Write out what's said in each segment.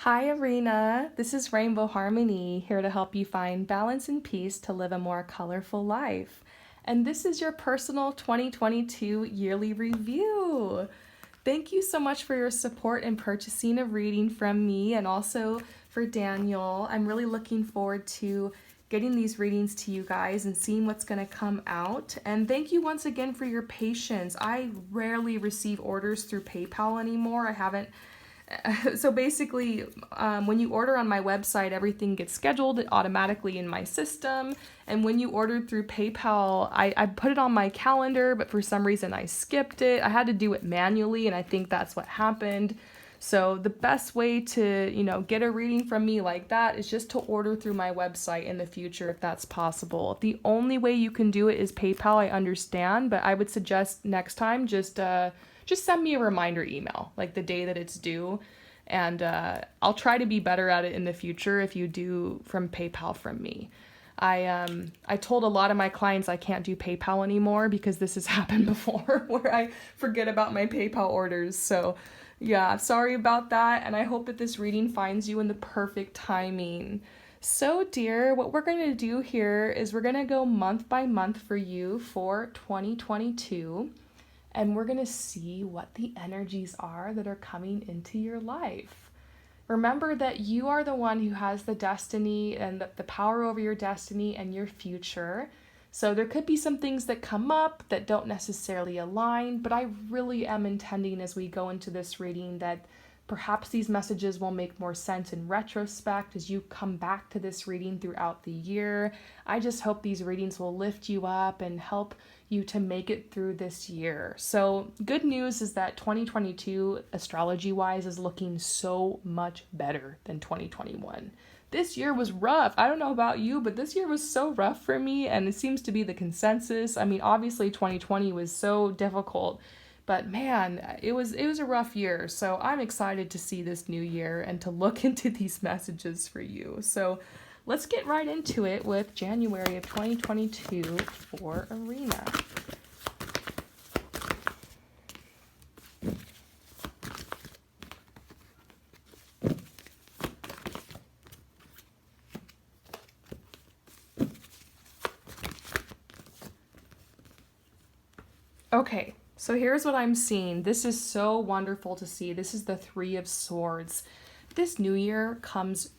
Hi, Arena. This is Rainbow Harmony, here to help you find balance and peace to live a more colorful life. And this is your personal 2022 yearly review. Thank you so much for your support in purchasing a reading from me and also for Daniel. I'm really looking forward to getting these readings to you guys and seeing what's going to come out. And thank you once again for your patience. I rarely receive orders through PayPal anymore. I haven't so basically, when you order on my website, everything gets scheduled automatically in my system. And when you ordered through PayPal, I put it on my calendar, but for some reason I skipped it. I had to do it manually, and I think that's what happened. So the best way to, get a reading from me like that is just to order through my website in the future if that's possible. The only way you can do it is PayPal, I understand, but I would suggest next time just send me a reminder email, like the day that it's due, and I'll try to be better at it in the future if you do from PayPal from me. I told a lot of my clients I can't do PayPal anymore because this has happened before where I forget about my PayPal orders. So yeah, sorry about that, and I hope that this reading finds you in the perfect timing. So, dear, what we're going to do here is we're going to go month by month for you for 2022, and we're going to see what the energies are that are coming into your life. Remember that you are the one who has the destiny and the power over your destiny and your future. So there could be some things that come up that don't necessarily align, but I really am intending as we go into this reading that perhaps these messages will make more sense in retrospect as you come back to this reading throughout the year. I just hope these readings will lift you up and help you to make it through this year. So, good news is that 2022, astrology wise, is looking so much better than 2021. This year was rough. I don't know about you, but this year was so rough for me, and it seems to be the consensus. I mean, obviously 2020 was so difficult, but man, it was a rough year. So I'm excited to see this new year and to look into these messages for you. So let's get right into it with January of 2022 for Arena. Okay, so here's what I'm seeing. This is so wonderful to see. This is the Three of Swords. This new year comes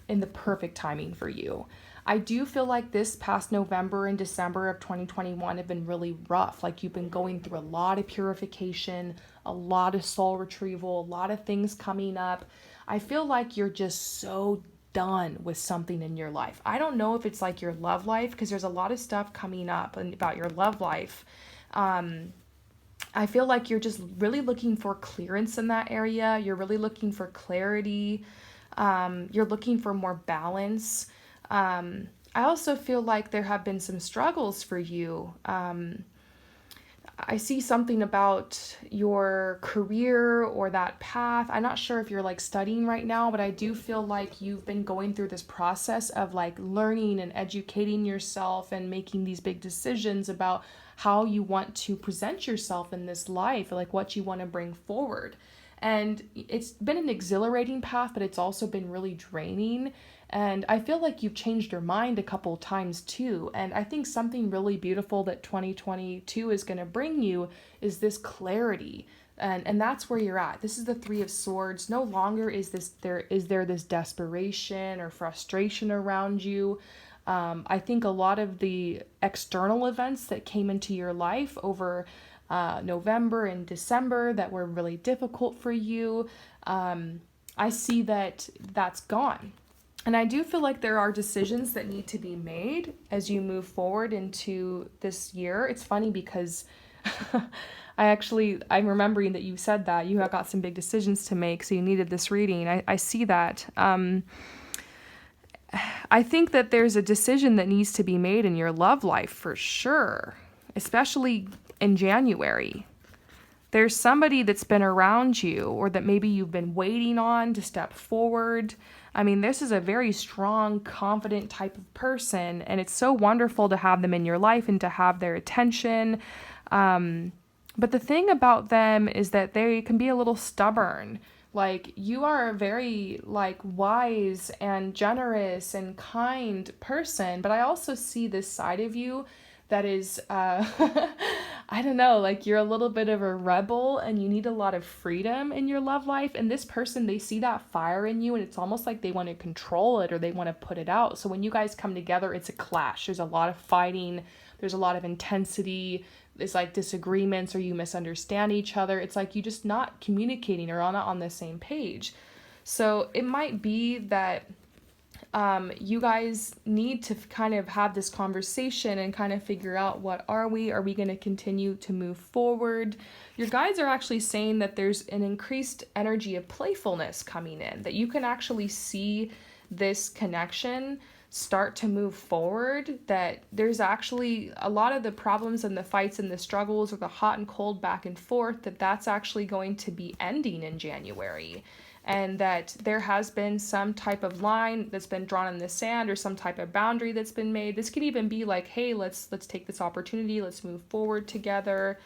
in the perfect timing for you. I do feel like this past November and December of 2021 have been really rough. Like you've been going through a lot of purification, a lot of soul retrieval, a lot of things coming up. I feel like you're just so done with something in your life. I don't know if it's like your love life because there's a lot of stuff coming up about your love life. I feel like you're just really looking for clearance in that area. You're really looking for clarity. You're looking for more balance. I also feel like there have been some struggles for you. I see something about your career or that path. I'm not sure if you're like studying right now, but I do feel like you've been going through this process of like learning and educating yourself and making these big decisions about how you want to present yourself in this life, like what you want to bring forward. And it's been an exhilarating path, but it's also been really draining. And I feel like you've changed your mind a couple of times too. And I think something really beautiful that 2022 is going to bring you is this clarity. And that's where you're at. This is the Three of Swords. No longer is there this desperation or frustration around you. I think a lot of the external events that came into your life over November and December that were really difficult for you, I see that that's gone. And I do feel like there are decisions that need to be made as you move forward into this year. It's funny because I'm remembering that you said that you have got some big decisions to make, so you needed this reading. I see that. I think that there's a decision that needs to be made in your love life for sure, especially in January. There's somebody that's been around you or that maybe you've been waiting on to step forward. I mean, this is a very strong, confident type of person, and it's so wonderful to have them in your life and to have their attention. But the thing about them is that they can be a little stubborn. Like, you are a very, like, wise and generous and kind person, but I also see this side of you that is, I don't know, like, you're a little bit of a rebel and you need a lot of freedom in your love life. And this person, they see that fire in you and it's almost like they want to control it or they want to put it out. So when you guys come together, it's a clash. There's a lot of fighting, there's a lot of intensity. It's like disagreements or you misunderstand each other. It's like you just not communicating or not on the same page. So it might be that you guys need to kind of have this conversation and kind of figure out, what are we? Are we going to continue to move forward? Your guides are actually saying that there's an increased energy of playfulness coming in, that you can actually see this connection start to move forward, that there's actually a lot of the problems and the fights and the struggles or the hot and cold back and forth, that's actually going to be ending in January. And that there has been some type of line that's been drawn in the sand or some type of boundary that's been made. This could even be like, hey, let's take this opportunity, let's move forward together.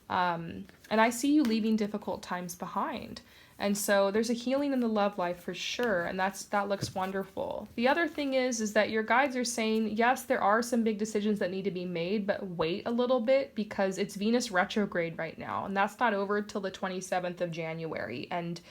And I see you leaving difficult times behind. And so there's a healing in the love life for sure, and that looks wonderful. The other thing is that your guides are saying, yes, there are some big decisions that need to be made, but wait a little bit because it's Venus retrograde right now, and that's not over till the 27th of January. And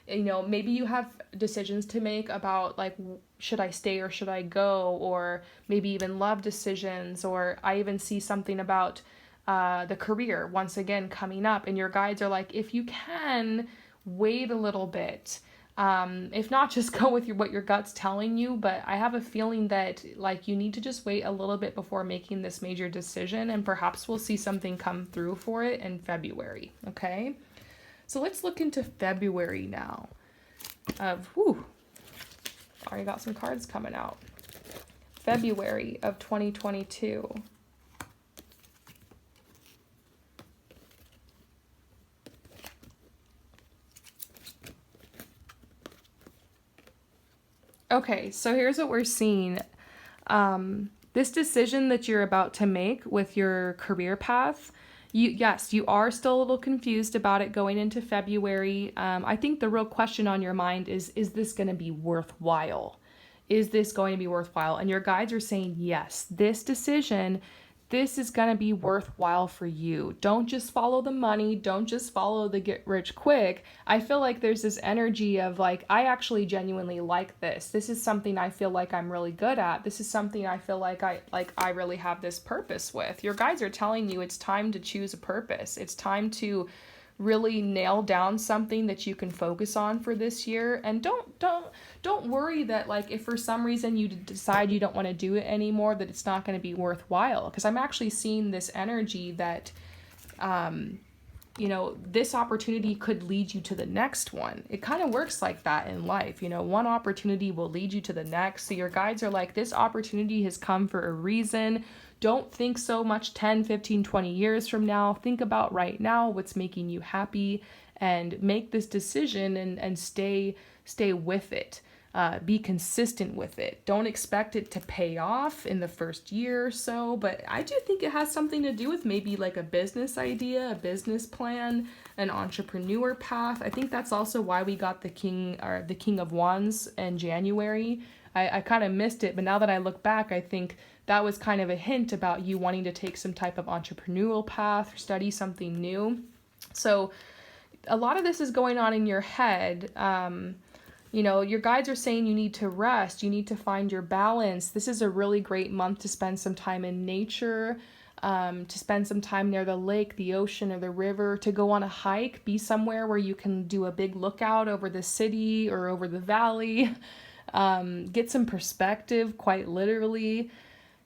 maybe you have decisions to make about, like, should I stay or should I go, or maybe even love decisions, or I even see something about the career once again coming up, and your guides are like, if you can, wait a little bit. If not, just go with what your gut's telling you, but I have a feeling that, like, you need to just wait a little bit before making this major decision, and perhaps we'll see something come through for it in February, okay? So let's look into February now. Already got some cards coming out. February of 2022. Okay, so here's what we're seeing. This decision that you're about to make with your career path, you are still a little confused about it going into February. I think the real question on your mind is this going to be worthwhile? Is this going to be worthwhile? And your guides are saying, yes, this is going to be worthwhile for you. Don't just follow the money. Don't just follow the get rich quick. I feel like there's this energy of, like, I actually genuinely like this. This is something I feel like I'm really good at. This is something I feel like I really have this purpose with. Your guides are telling you it's time to choose a purpose. It's time to really nail down something that you can focus on for this year. And don't worry that, like, if for some reason you decide you don't want to do it anymore, that it's not going to be worthwhile, because I'm actually seeing this energy that this opportunity could lead you to the next one. It kind of works like that in life. One opportunity will lead you to the next. So your guides are like, this opportunity has come for a reason. Don't think so much 10, 15, 20 years from now. Think about right now, what's making you happy, and make this decision and stay with it. Be consistent with it. Don't expect it to pay off in the first year or so, but I do think it has something to do with maybe like a business idea, a business plan, an entrepreneur path. I think that's also why we got the King of Wands in January. I kind of missed it, but now that I look back, I think that was kind of a hint about you wanting to take some type of entrepreneurial path or study something new. So a lot of this is going on in your head. Your guides are saying you need to rest, you need to find your balance. This is a really great month to spend some time in nature, to spend some time near the lake, the ocean, or the river, to go on a hike, be somewhere where you can do a big lookout over the city or over the valley, get some perspective, quite literally.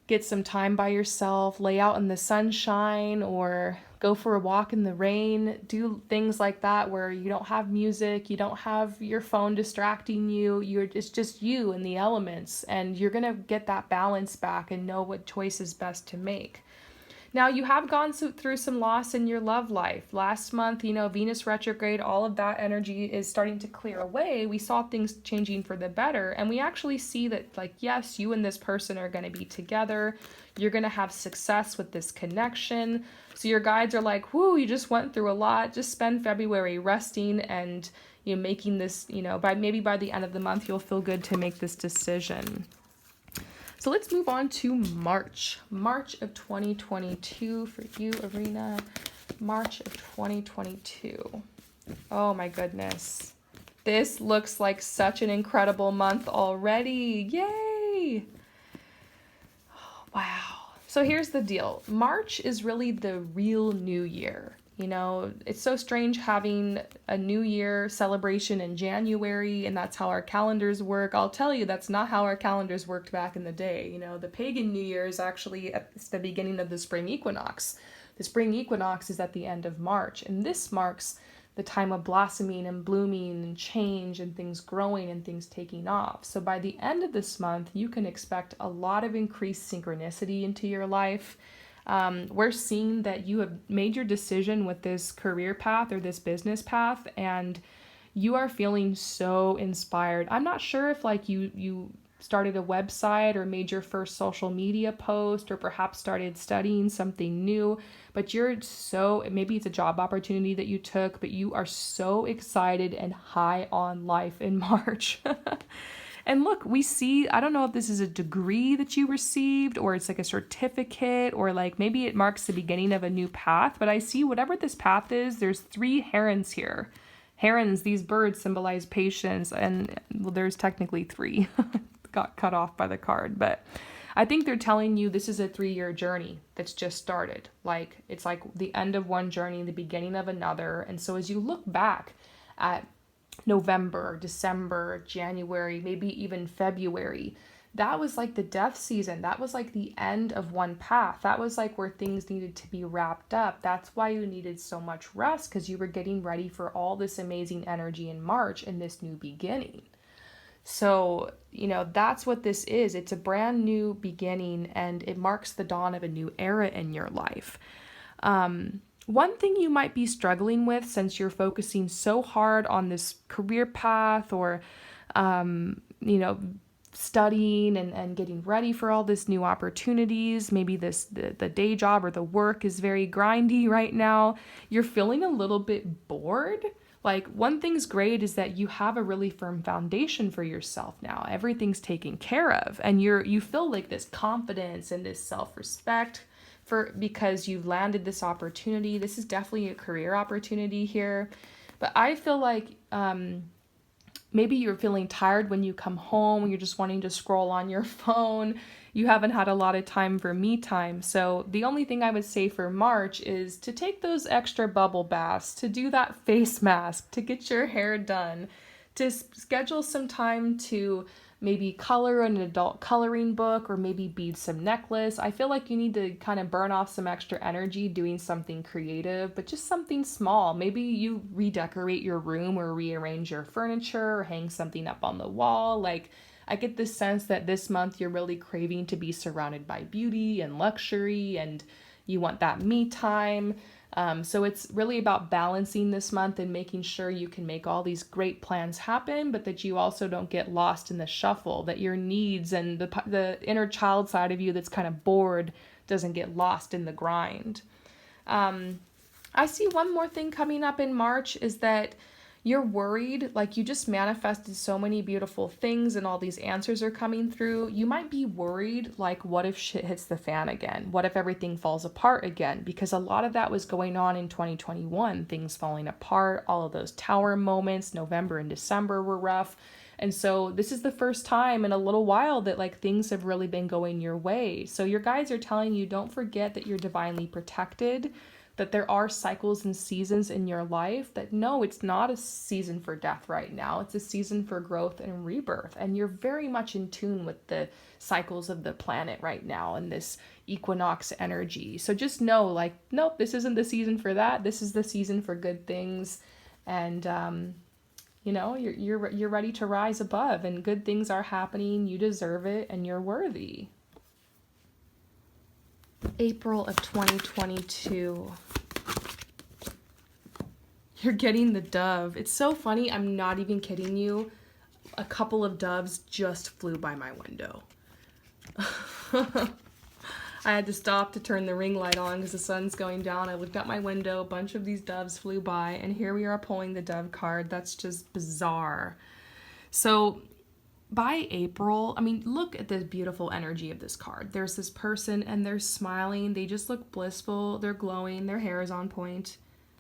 Get some time by yourself, lay out in the sunshine, or go for a walk in the rain. Do things like that where you don't have music, you don't have your phone distracting you. It's just you and the elements, and you're gonna get that balance back and know what choice is best to make. Now, you have gone through some loss in your love life. Last month, Venus retrograde, all of that energy is starting to clear away. We saw things changing for the better. And we actually see that, like, yes, you and this person are going to be together. You're going to have success with this connection. So your guides are like, whoo, you just went through a lot. Just spend February resting and, making this, by the end of the month, you'll feel good to make this decision. So let's move on to March of 2022 for you, Arena. March of 2022. Oh my goodness. This looks like such an incredible month already. Yay! Wow. So here's the deal. March is really the real new year. It's so strange having a New Year celebration in January, and that's how our calendars work. I'll tell you, that's not how our calendars worked back in the day. The pagan New Year is actually at the beginning of the spring equinox. The spring equinox is at the end of March, and this marks the time of blossoming and blooming and change and things growing and things taking off. So by the end of this month, you can expect a lot of increased synchronicity into your life. We're seeing that you have made your decision with this career path or this business path, and you are feeling so inspired. I'm not sure if you started a website or made your first social media post or perhaps started studying something new, but maybe it's a job opportunity that you took, but you are so excited and high on life in March. And look, we see, I don't know if this is a degree that you received or it's like a certificate or like maybe it marks the beginning of a new path, but I see whatever this path is, there's 3 herons here. Herons, these birds symbolize patience, and well, there's technically 3. Got cut off by the card, but I think they're telling you this is a 3-year journey that's just started. Like it's like the end of one journey, the beginning of another. And so as you look back at November, December, January, maybe even February, that was like the death season. That was like the end of one path. That was like where things needed to be wrapped up. That's why you needed so much rest, because you were getting ready for all this amazing energy in March and this new beginning. So, that's what this is. It's a brand new beginning, and it marks the dawn of a new era in your life. One thing you might be struggling with, since you're focusing so hard on this career path or, studying and getting ready for all this new opportunities, maybe the day job or the work is very grindy right now, you're feeling a little bit bored. Like, one thing's great is that you have a really firm foundation for yourself now. Everything's taken care of, and you feel like this confidence and this self-respect because you've landed this opportunity. This is definitely a career opportunity here. But I feel like maybe you're feeling tired when you come home, you're just wanting to scroll on your phone. You haven't had a lot of time for me time. So the only thing I would say for March is to take those extra bubble baths, to do that face mask, to get your hair done, to schedule some time to maybe color an adult coloring book or maybe bead some necklace. I feel like you need to kind of burn off some extra energy doing something creative, but just something small. Maybe you redecorate your room or rearrange your furniture or hang something up on the wall. Like, I get this sense that this month you're really craving to be surrounded by beauty and luxury, and you want that me time. So it's really about balancing this month and making sure you can make all these great plans happen, but that you also don't get lost in the shuffle, that your needs and the inner child side of you that's kind of bored doesn't get lost in the grind. I see one more thing coming up in March is that you're worried, like you just manifested so many beautiful things and all these answers are coming through. You might be worried, like, what if shit hits the fan again? What if everything falls apart again? Because a lot of that was going on in 2021, things falling apart, all of those tower moments, November and December were rough. And so this is the first time in a little while that like things have really been going your way. So your guides are telling you, don't forget that you're divinely protected, that there are cycles and seasons in your life, that no, it's not a season for death right now. It's a season for growth and rebirth. And you're very much in tune with the cycles of the planet right now and this equinox energy. So just know, like, nope, this isn't the season for that. This is the season for good things. And, you're ready to rise above, and good things are happening. You deserve it and you're worthy. April of 2022. You're getting the dove. It's so funny. I'm not even kidding you. A couple of doves just flew by my window. I had to stop to turn the ring light on because the sun's going down. I looked out my window, a bunch of these doves flew by, and here we are pulling the dove card. That's just bizarre. So by April, I mean, look at the beautiful energy of this card. There's this person and they're smiling. They just look blissful. They're glowing. Their hair is on point.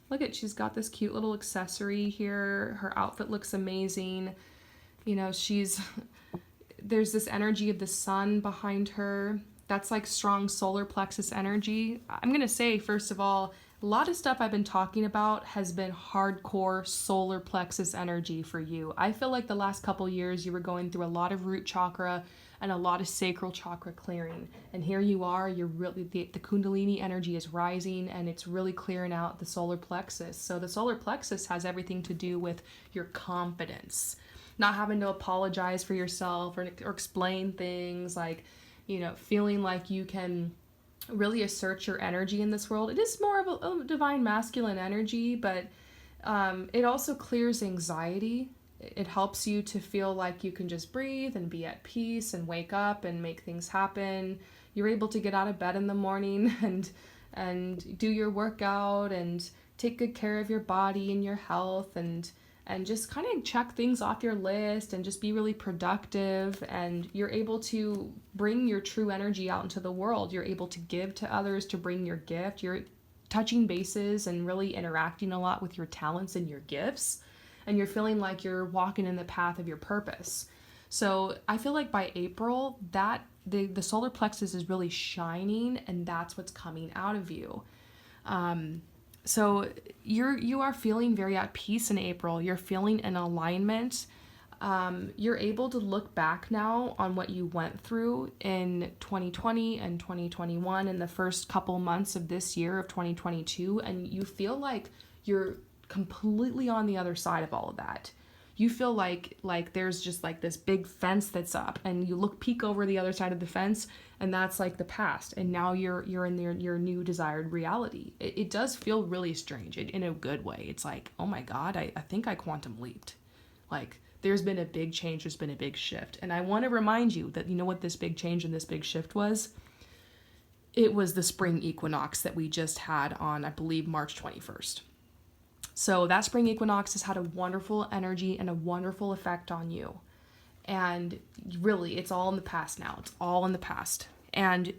Look at, she's got this cute little accessory here. Her outfit looks amazing. You know, there's this energy of the sun behind her. That's like strong solar plexus energy. I'm going to say, first of all, a lot of stuff I've been talking about has been hardcore solar plexus energy for you. I feel like the last couple years you were going through a lot of root chakra and a lot of sacral chakra clearing. And here you are, you're really, the Kundalini energy is rising and it's really clearing out the solar plexus. So the solar plexus has everything to do with your confidence, not having to apologize for yourself or explain things, like, you know, feeling like you can really assert your energy in this world. It is more of a divine masculine energy, but it also clears anxiety. It helps you to feel like you can just breathe and be at peace and wake up and make things happen. You're able to get out of bed in the morning and do your workout and take good care of your body and your health and just kind of check things off your list and just be really productive, and you're able to bring your true energy out into the world. You're able to give to others, to bring your gift. You're touching bases and really interacting a lot with your talents and your gifts, and you're feeling like you're walking in the path of your purpose. So I feel like by April, that the solar plexus is really shining, and that's what's coming out of you. So you are feeling very at peace in April. You're feeling in alignment. You're able to look back now on what you went through in 2020 and 2021 and the first couple months of this year of 2022, and you feel like you're completely on the other side of all of that. You feel like there's just like this big fence that's up, and you peek over the other side of the fence, and that's like the past, and now you're in your new desired reality. It does feel really strange in a good way. It's like, oh my God, I think I quantum leaped. Like, there's been a big change, there's been a big shift. And I want to remind you that, you know what this big change and this big shift was? It was the spring equinox that we just had on, I believe, March 21st. So that spring equinox has had a wonderful energy and a wonderful effect on you. And really, it's all in the past now. It's all in the past. And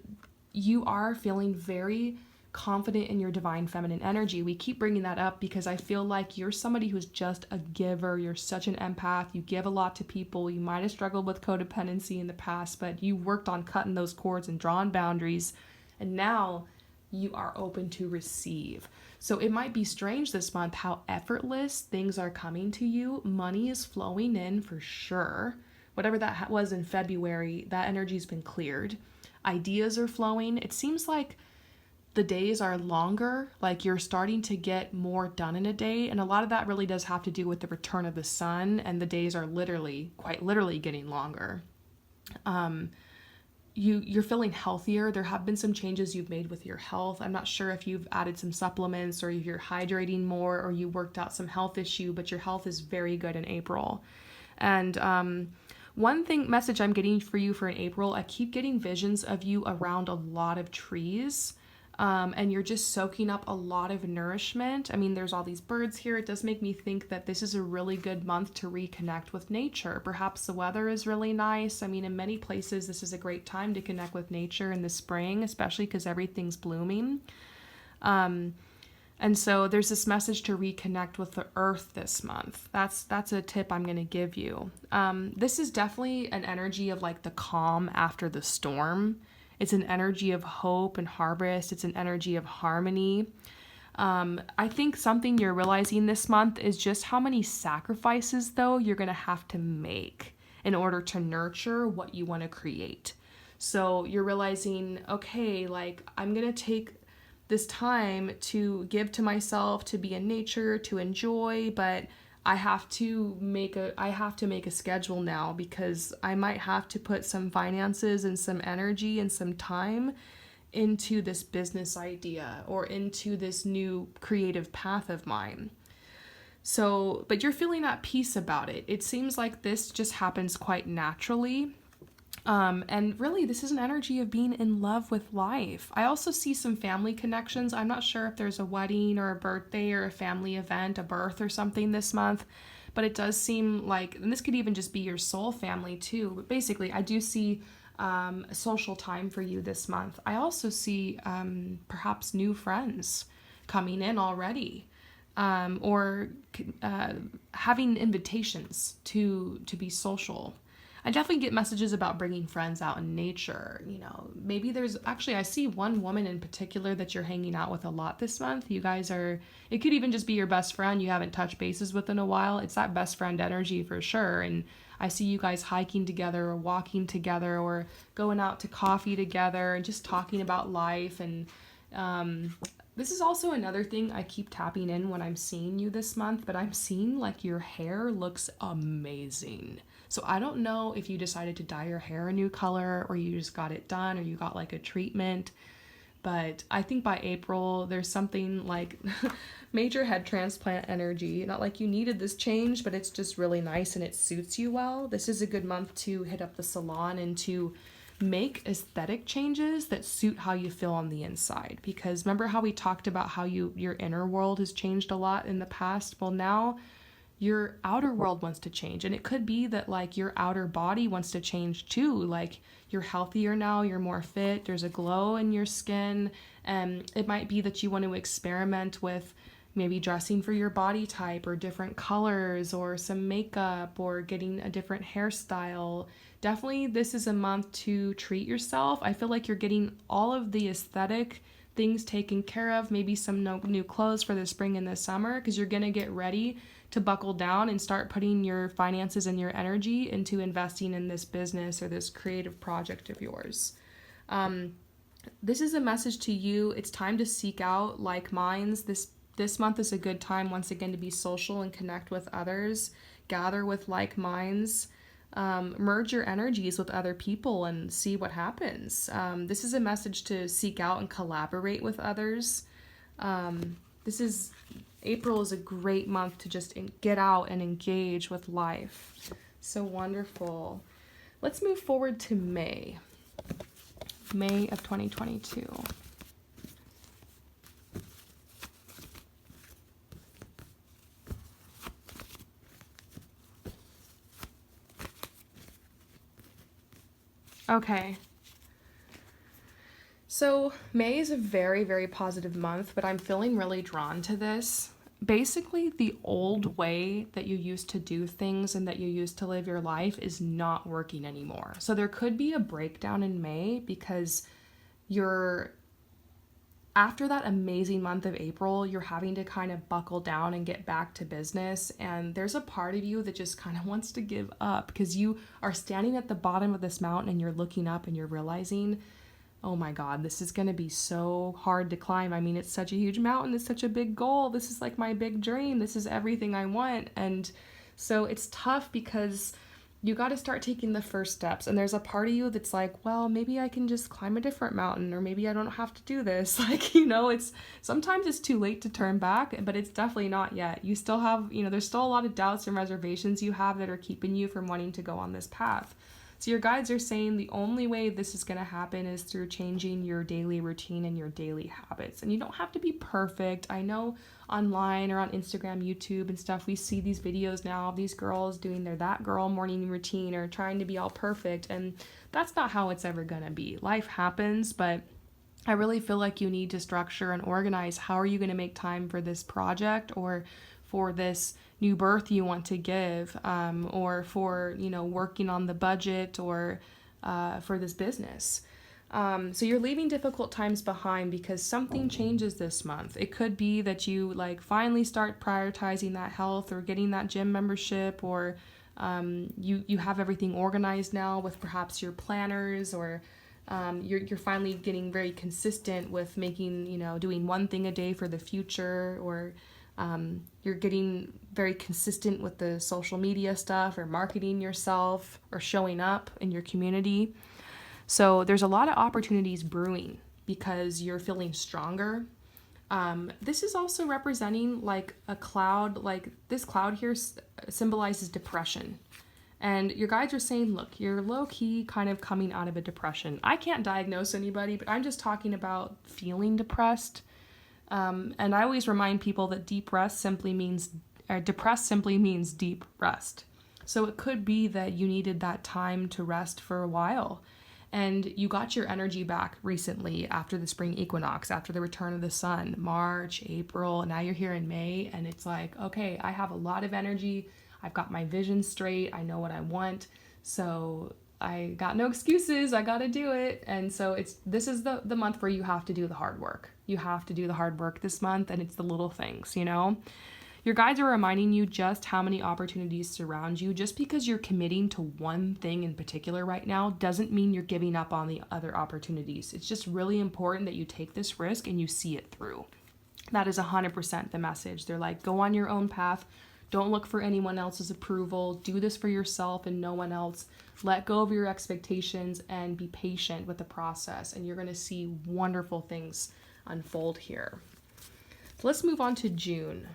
you are feeling very confident in your divine feminine energy. We keep bringing that up because I feel like you're somebody who's just a giver. You're such an empath. You give a lot to people. You might have struggled with codependency in the past, but you worked on cutting those cords and drawing boundaries. And now you are open to receive. So it might be strange this month how effortless things are coming to you. Money is flowing in for sure. Whatever that was in February, that energy's been cleared. Ideas are flowing. It seems like the days are longer, like you're starting to get more done in a day. And a lot of that really does have to do with the return of the sun, and the days are quite literally getting longer. You're feeling healthier. There have been some changes you've made with your health. I'm not sure if you've added some supplements or if you're hydrating more or you worked out some health issue, but your health is very good in April. And one message I'm getting for you for in April, I keep getting visions of you around a lot of trees. And you're just soaking up a lot of nourishment. I mean, there's all these birds here. It does make me think that this is a really good month to reconnect with nature. Perhaps the weather is really nice. I mean, in many places, this is a great time to connect with nature in the spring, especially because everything's blooming. And so there's this message to reconnect with the earth this month. That's a tip I'm going to give you. This is definitely an energy of like the calm after the storm. It's an energy of hope and harvest. It's an energy of harmony. I think something you're realizing this month is just how many sacrifices, though, you're going to have to make in order to nurture what you want to create. So you're realizing, okay, like I'm going to take this time to give to myself, to be in nature, to enjoy, but I have to make a schedule now because I might have to put some finances and some energy and some time into this business idea or into this new creative path of mine. So, but you're feeling at peace about it. It seems like this just happens quite naturally. And really, this is an energy of being in love with life. I also see some family connections. I'm not sure if there's a wedding or a birthday or a family event, a birth or something this month, but it does seem like, and this could even just be your soul family too. But basically, I do see a social time for you this month. I also see perhaps new friends coming in already. Or having invitations to be social. I definitely get messages about bringing friends out in nature. You know, maybe there's actually, I see one woman in particular that you're hanging out with a lot this month. You guys are, it could even just be your best friend you haven't touched bases with in a while. It's that best friend energy for sure. And I see you guys hiking together or walking together or going out to coffee together and just talking about life. And this is also another thing I keep tapping in when I'm seeing you this month, but I'm seeing like your hair looks amazing. So I don't know if you decided to dye your hair a new color or you just got it done or you got like a treatment, but I think by April there's something like major head transplant energy. Not like you needed this change, but it's just really nice and it suits you well. This is a good month to hit up the salon and to make aesthetic changes that suit how you feel on the inside. Because remember how we talked about how your inner world has changed a lot in the past? Well, now your outer world wants to change, and it could be that like your outer body wants to change too. Like you're healthier now, you're more fit, there's a glow in your skin, and it might be that you want to experiment with maybe dressing for your body type or different colors or some makeup or getting a different hairstyle. Definitely this is a month to treat yourself. I feel like you're getting all of the aesthetic things taken care of, maybe some new clothes for the spring and the summer, because you're going to get ready to buckle down and start putting your finances and your energy into investing in this business or this creative project of yours. This is a message to you. It's time to seek out like minds. This month is a good time once again to be social and connect with others, gather with like minds, merge your energies with other people and see what happens. This is a message to seek out and collaborate with others. April is a great month to just get out and engage with life. So wonderful. Let's move forward to May of 2022. Okay. So May is a very, very positive month, but I'm feeling really drawn to this. Basically, the old way that you used to do things and that you used to live your life is not working anymore. So there could be a breakdown in May because after that amazing month of April, you're having to kind of buckle down and get back to business. And there's a part of you that just kind of wants to give up because you are standing at the bottom of this mountain and you're looking up and you're realizing, oh my God, this is going to be so hard to climb. I mean, it's such a huge mountain. It's such a big goal. This is like my big dream. This is everything I want. And so it's tough because you got to start taking the first steps. And there's a part of you that's like, well, maybe I can just climb a different mountain, or maybe I don't have to do this. Like, sometimes it's too late to turn back, but it's definitely not yet. You still have, there's still a lot of doubts and reservations you have that are keeping you from wanting to go on this path. So your guides are saying the only way this is going to happen is through changing your daily routine and your daily habits. And you don't have to be perfect. I know online or on Instagram, YouTube and stuff, we see these videos now of these girls doing their that girl morning routine or trying to be all perfect. And that's not how it's ever going to be. Life happens, but I really feel like you need to structure and organize how are you going to make time for this project or for this new birth you want to give, or for, working on the budget or for this business. So you're leaving difficult times behind because something changes this month. It could be that you finally start prioritizing that health or getting that gym membership, or you have everything organized now with perhaps your planners, or you're finally getting very consistent with making, doing one thing a day for the future, or you're getting very consistent with the social media stuff or marketing yourself or showing up in your community. So there's a lot of opportunities brewing because you're feeling stronger. This is also representing like a cloud, like this cloud here symbolizes depression. And your guides are saying, look, you're low-key kind of coming out of a depression. I can't diagnose anybody, but I'm just talking about feeling depressed. And I always remind people that depressed simply means deep rest. So it could be that you needed that time to rest for a while. And you got your energy back recently after the spring equinox, after the return of the sun, March, April, and now you're here in May. And it's like, okay, I have a lot of energy. I've got my vision straight. I know what I want. So I got no excuses. I got to do it. And so this is the month where you have to do the hard work. You have to do the hard work this month, and it's the little things, you know? Your guides are reminding you just how many opportunities surround you. Just because you're committing to one thing in particular right now doesn't mean you're giving up on the other opportunities. It's just really important that you take this risk and you see it through. That is 100% the message. They're like, go on your own path. Don't look for anyone else's approval. Do this for yourself and no one else. Let go of your expectations and be patient with the process. And you're going to see wonderful things unfold here. So let's move on to June.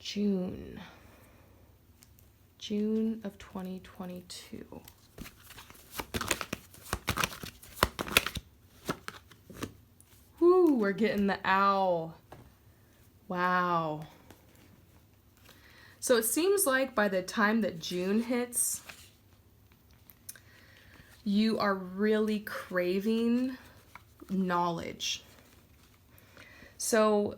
June of 2022. Whoo, we're getting the owl. Wow. So it seems like by the time that June hits, you are really craving knowledge. So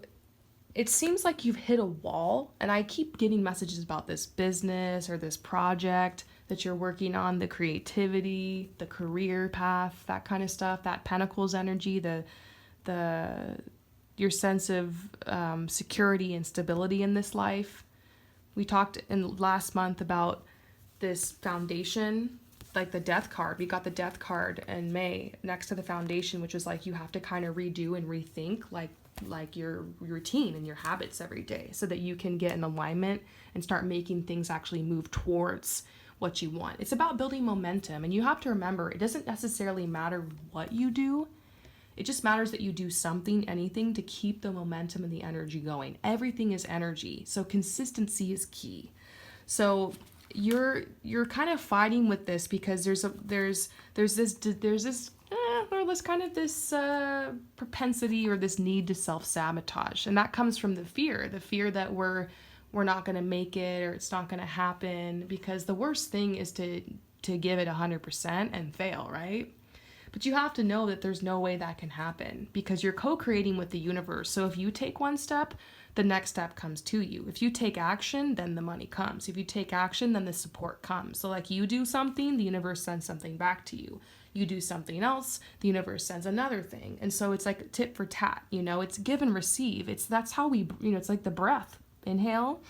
it seems like you've hit a wall, and I keep getting messages about this business or this project that you're working on, the creativity, the career path, that kind of stuff, that Pentacles energy, your sense of security and stability in this life. We talked in last month about this foundation, like the death card. We got the death card in May next to the foundation, which is like you have to kind of redo and rethink like your routine and your habits every day so that you can get in alignment and start making things actually move towards what you want. It's about building momentum, and you have to remember it doesn't necessarily matter what you do. It just matters that you do something, anything, to keep the momentum and the energy going. Everything is energy, so consistency is key. So you're kind of fighting with this because there's this propensity or this need to self-sabotage, and that comes from the fear that we're not going to make it, or it's not going to happen, because the worst thing is to give it 100% and fail, right? But you have to know that there's no way that can happen because you're co-creating with the universe. So if you take one step, the next step comes to you. If you take action, then the money comes. If you take action, then the support comes. So like you do something, the universe sends something back to you. You do something else, the universe sends another thing. And so it's like tit for tat, you know, it's give and receive. That's how we, you know, it's like the breath. Inhale,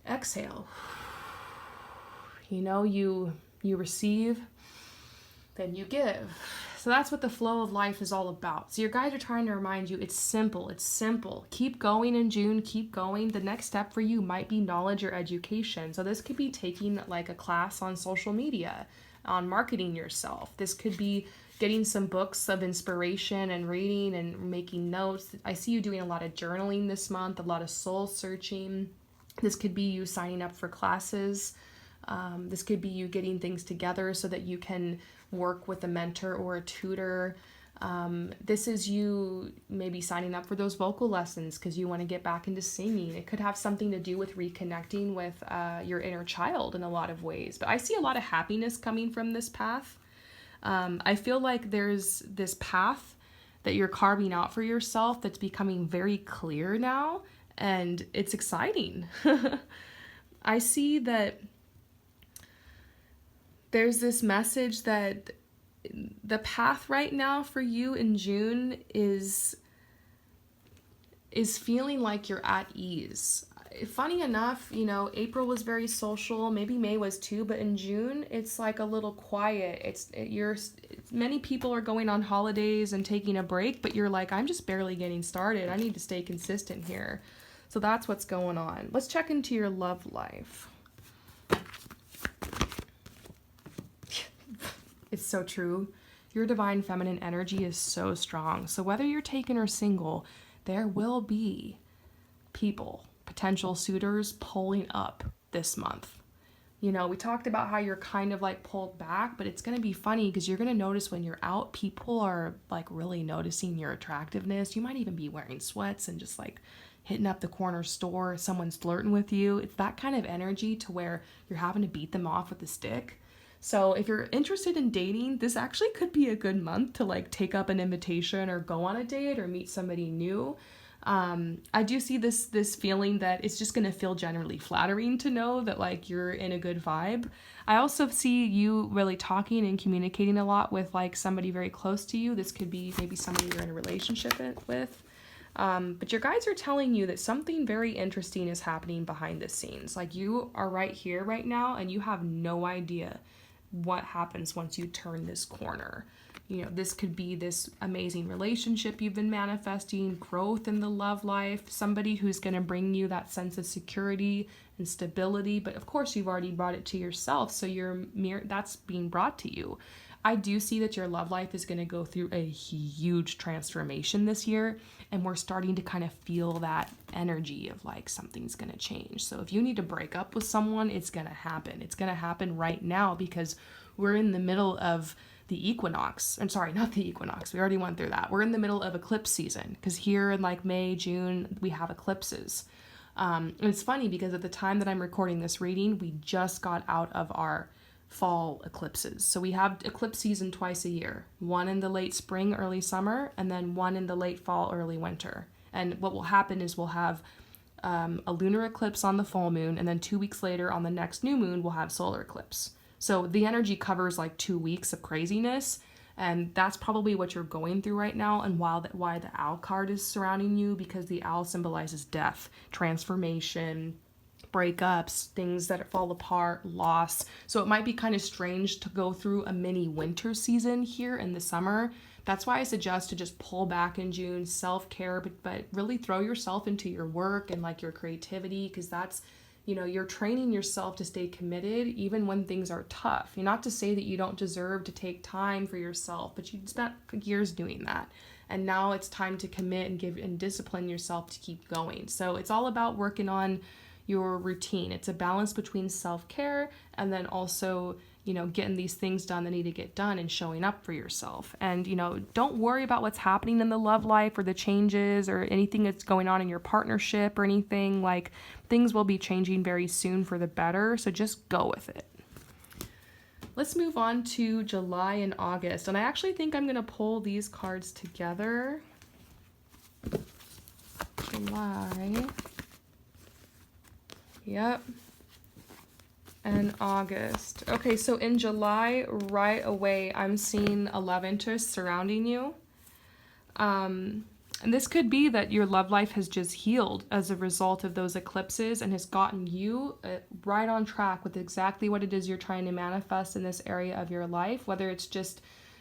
exhale. You know, you receive, then you give. So that's what the flow of life is all about. So your guides are trying to remind you it's simple. It's simple. Keep going in June. Keep going. The next step for you might be knowledge or education. So this could be taking like a class on social media, on marketing yourself. This could be getting some books of inspiration and reading and making notes. I see you doing a lot of journaling this month, a lot of soul searching. This could be you signing up for classes. This could be you getting things together so that you can work with a mentor or a tutor. This is you maybe signing up for those vocal lessons because you want to get back into singing. It could have something to do with reconnecting with your inner child in a lot of ways. But I see a lot of happiness coming from this path. I feel like there's this path that you're carving out for yourself that's becoming very clear now, and it's exciting. I see that there's this message that the path right now for you in June is feeling like you're at ease. Funny enough, you know, April was very social, maybe May was too, but in June it's like a little quiet. Many people are going on holidays and taking a break, but you're like, I'm just barely getting started. I need to stay consistent here. So that's what's going on. Let's check into your love life. It's so true. Your divine feminine energy is so strong. So whether you're taken or single, there will be people, potential suitors pulling up this month. You know, we talked about how you're kind of like pulled back, but it's going to be funny because you're going to notice when you're out, people are like really noticing your attractiveness. You might even be wearing sweats and just like hitting up the corner store. Someone's flirting with you. It's that kind of energy to where you're having to beat them off with a stick. So if you're interested in dating, this actually could be a good month to like take up an invitation or go on a date or meet somebody new. I do see this feeling that it's just going to feel generally flattering to know that like you're in a good vibe. I also see you really talking and communicating a lot with like somebody very close to you. This could be maybe somebody you're in a relationship with. But your guides are telling you that something very interesting is happening behind the scenes. Like you are right here right now and you have no idea what happens once you turn this corner. You know, this could be this amazing relationship you've been manifesting, growth in the love life, somebody who's going to bring you that sense of security and stability. But of course, you've already brought it to yourself, so that's being brought to you. I do see that your love life is going to go through a huge transformation this year, and we're starting to kind of feel that energy of like something's going to change. So if you need to break up with someone, it's going to happen. It's going to happen right now because we're in the middle of the equinox. I'm sorry, not the equinox. We already went through that. We're in the middle of eclipse season because here in like May, June, we have eclipses. And it's funny because at the time that I'm recording this reading, we just got out of our fall eclipses. So we have eclipse season twice a year, one in the late spring, early summer, and then one in the late fall, early winter. And what will happen is we'll have a lunar eclipse on the full moon, and then 2 weeks later on the next new moon, we'll have solar eclipse. So the energy covers like 2 weeks of craziness, and that's probably what you're going through right now, and why the owl card is surrounding you, because the owl symbolizes death, transformation, breakups, things that fall apart, loss. So it might be kind of strange to go through a mini winter season here in the summer. That's why I suggest to just pull back in June, self-care, but really throw yourself into your work and like your creativity, because that's, you know, you're training yourself to stay committed even when things are tough. You're not to say that you don't deserve to take time for yourself, but you spent years doing that. And now it's time to commit and give and discipline yourself to keep going. So it's all about working on your routine. It's a balance between self-care and then also, you know, getting these things done that need to get done and showing up for yourself. And, you know, don't worry about what's happening in the love life or the changes or anything that's going on in your partnership or anything. Like, things will be changing very soon for the better. So just go with it. Let's move on to July and August. And I actually think I'm going to pull these cards together. July. Yep. And August. Okay, so in July, right away, I'm seeing a love interest surrounding you. And this could be that your love life has just healed as a result of those eclipses and has gotten you right on track with exactly what it is you're trying to manifest in this area of your life, whether it's just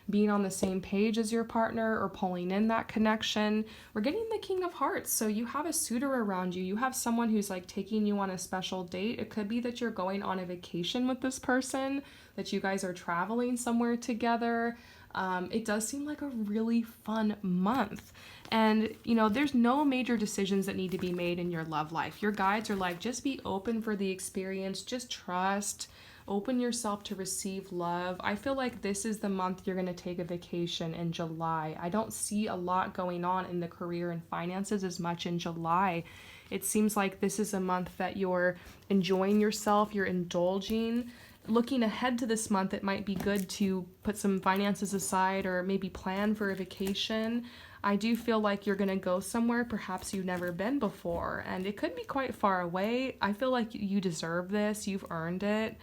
being on the same page as your partner or pulling in that connection. We're getting the King of Hearts. So you have a suitor around you. You have someone who's like taking you on a special date. It could be that you're going on a vacation with this person, that you guys are traveling somewhere together. It does seem like a really fun month. And, you know, there's no major decisions that need to be made in your love life. Your guides are like, just be open for the experience. Just trust. Open yourself to receive love. I feel like this is the month you're going to take a vacation in July. I don't see a lot going on in the career and finances as much in July. It seems like this is a month that you're enjoying yourself, you're indulging. Looking ahead to this month, it might be good to put some finances aside or maybe plan for a vacation. I do feel like you're going to go somewhere perhaps you've never been before, and it could be quite far away. I feel like you deserve this. You've earned it.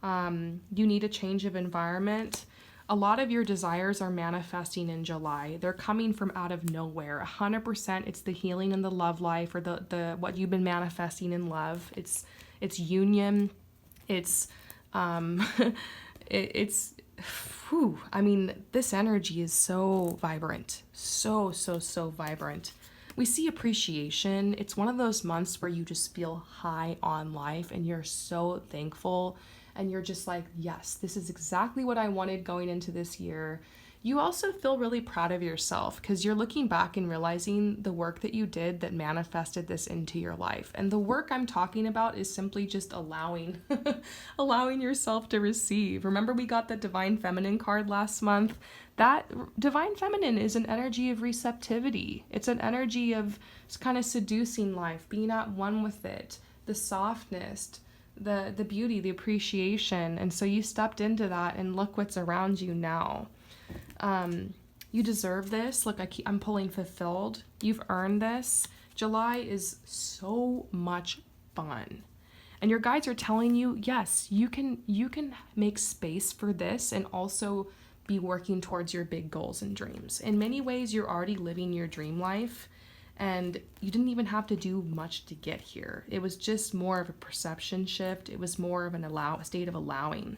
You need a change of environment. A lot of your desires are manifesting in July. They're coming from out of nowhere. 100% it's the healing in the love life or the what you've been manifesting in love. It's union. It's I mean, this energy is so vibrant. So vibrant. We see appreciation. It's one of those months where you just feel high on life and you're so thankful. And you're just like, yes, this is exactly what I wanted going into this year. You also feel really proud of yourself because you're looking back and realizing the work that you did that manifested this into your life. And the work I'm talking about is simply just allowing, allowing yourself to receive. Remember, we got the Divine Feminine card last month? That Divine Feminine is an energy of receptivity. It's an energy of kind of seducing life, being at one with it, the softness, the beauty, the appreciation. And so you stepped into that, and look what's around you now. You deserve this. Look, I'm pulling fulfilled. You've earned this. July is so much fun. And your guides are telling you, yes, you can make space for this and also be working towards your big goals and dreams. In many ways, you're already living your dream life, and you didn't even have to do much to get here. It was just more of a perception shift. It was more of a state of allowing.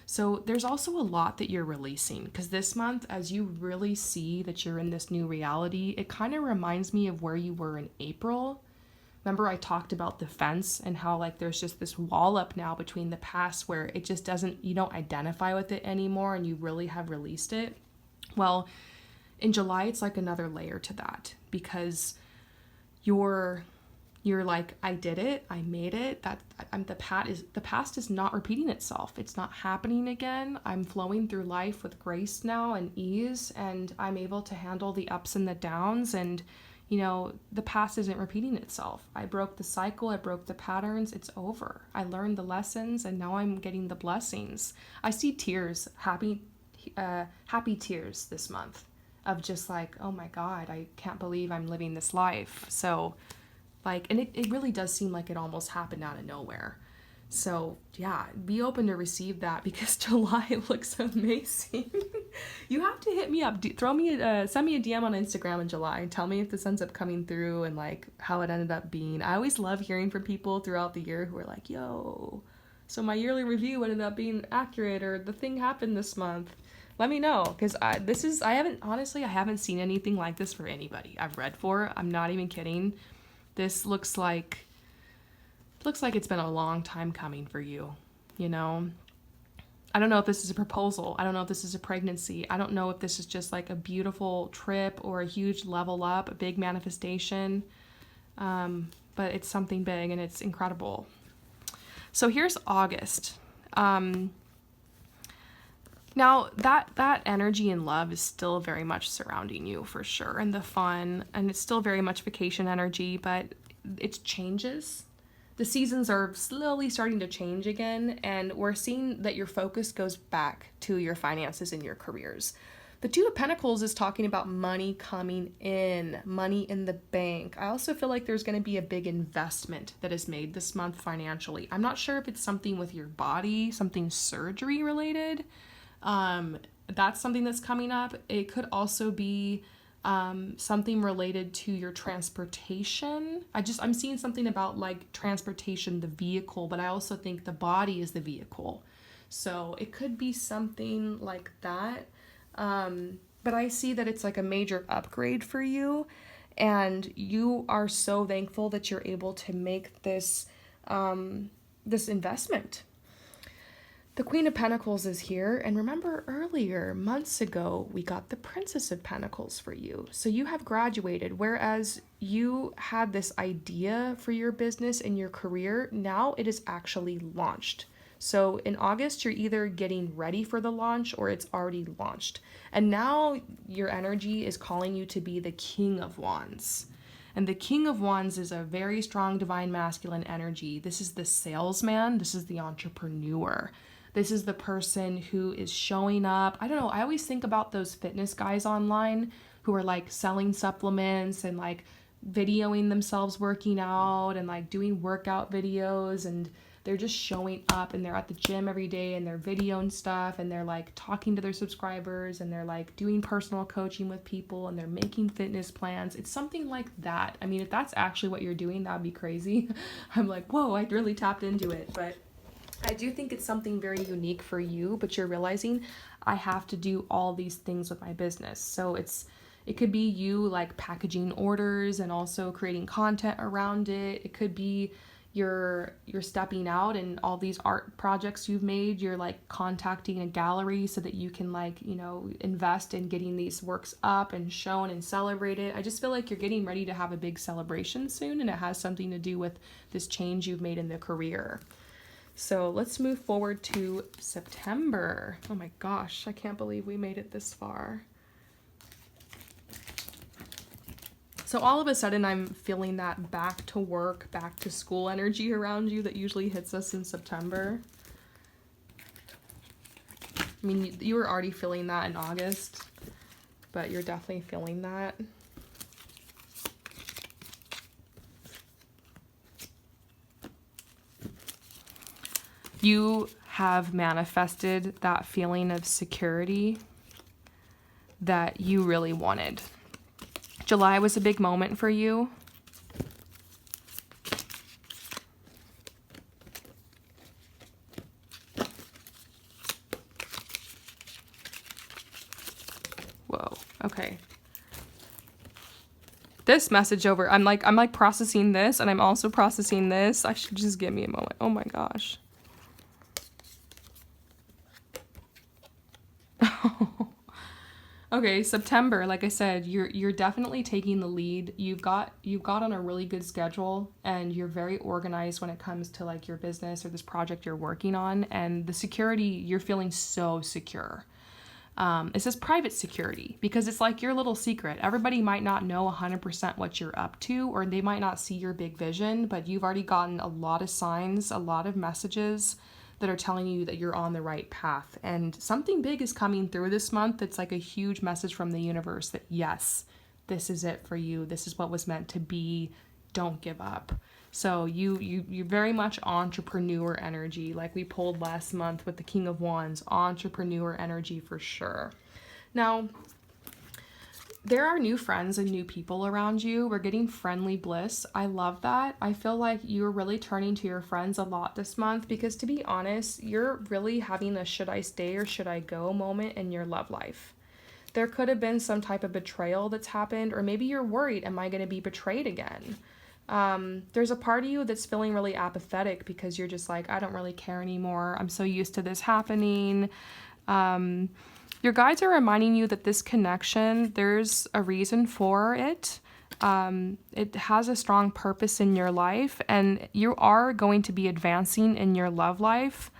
So there's also a lot that you're releasing, because this month, as you really see that you're in this new reality, it kind of reminds me of where you were in April. Remember, I talked about the fence and how like there's just this wall up now between the past where it just you don't identify with it anymore, and you really have released it. Well, in July, it's like another layer to that, because you're like, I did it, I made it. The past is not repeating itself. It's not happening again. I'm flowing through life with grace now and ease, and I'm able to handle the ups and the downs. And the past isn't repeating itself. I broke the cycle. I broke the patterns. It's over. I learned the lessons, and now I'm getting the blessings. I see tears, happy tears this month of just like, oh my God, I can't believe I'm living this life. So and it really does seem like it almost happened out of nowhere. So yeah, be open to receive that, because July looks amazing. You have to hit me up. Send me a DM on Instagram in July and tell me if this ends up coming through and like how it ended up being. I always love hearing from people throughout the year who are like, yo, so my yearly review ended up being accurate, or the thing happened this month. Let me know, because I haven't seen anything like this for anybody I've read for. I'm not even kidding. This looks like it's been a long time coming for you, I don't know if this is a proposal. I don't know if this is a pregnancy. I don't know if this is just like a beautiful trip or a huge level up, a big manifestation. But it's something big, and it's incredible. So here's August. Now, that energy and love is still very much surrounding you for sure, and the fun, and it's still very much vacation energy, but it changes. The seasons are slowly starting to change again, and we're seeing that your focus goes back to your finances and your careers. The Two of Pentacles is talking about money coming in, money in the bank. I also feel like there's going to be a big investment that is made this month financially. I'm not sure if it's something with your body, something surgery related. That's something that's coming up. It could also be something related to your transportation. I'm seeing something about like transportation, the vehicle, but I also think the body is the vehicle. So it could be something like that. But I see that it's like a major upgrade for you, and you are so thankful that you're able to make this investment. The Queen of Pentacles is here, and remember earlier, months ago, we got the Princess of Pentacles for you. So you have graduated, whereas you had this idea for your business and your career, now it is actually launched. So in August, you're either getting ready for the launch or it's already launched. And now your energy is calling you to be the King of Wands. And the King of Wands is a very strong divine masculine energy. This is the salesman. This is the entrepreneur. This is the person who is showing up. I don't know. I always think about those fitness guys online who are like selling supplements and like videoing themselves working out and like doing workout videos, and they're just showing up, and they're at the gym every day, and they're videoing stuff, and they're like talking to their subscribers, and they're like doing personal coaching with people, and they're making fitness plans. It's something like that. I mean, if that's actually what you're doing, that'd be crazy. I'm like, whoa, I really tapped into it. But I do think it's something very unique for you, but you're realizing I have to do all these things with my business. So it could be you like packaging orders and also creating content around it. It could be you're stepping out, and all these art projects you've made, you're like contacting a gallery so that you can like, you know, invest in getting these works up and shown and celebrated. I just feel like you're getting ready to have a big celebration soon, and it has something to do with this change you've made in the career. So let's move forward to September. Oh my gosh, I can't believe we made it this far. So all of a sudden I'm feeling that back to work, back to school energy around you that usually hits us in September. I mean, you were already feeling that in August, but you're definitely feeling that. You have manifested that feeling of security that you really wanted. July was a big moment for you. Whoa, okay. This message over, I'm like processing this, and I'm also processing this. I should just give me a moment. Oh my gosh. Okay, September, like I said, you're definitely taking the lead. You've got on a really good schedule, and you're very organized when it comes to like your business or this project you're working on, and the security, you're feeling so secure. It says private security because it's like your little secret. Everybody might not know 100% what you're up to, or they might not see your big vision, but you've already gotten a lot of signs, a lot of messages that are telling you that you're on the right path. And something big is coming through this month. It's like a huge message from the universe that yes, this is it for you. This is what was meant to be. Don't give up. So you're very much entrepreneur energy, like we pulled last month with the King of Wands, entrepreneur energy for sure. Now, there are new friends and new people around you. We're getting friendly bliss. I love that. I feel like you're really turning to your friends a lot this month because, to be honest, you're really having a should I stay or should I go moment in your love life. There could have been some type of betrayal that's happened, or maybe you're worried, am I going to be betrayed again? There's a part of you that's feeling really apathetic because you're just like, I don't really care anymore. I'm so used to this happening. Your guides are reminding you that this connection, there's a reason for it. It has a strong purpose in your life, and you are going to be advancing in your love life.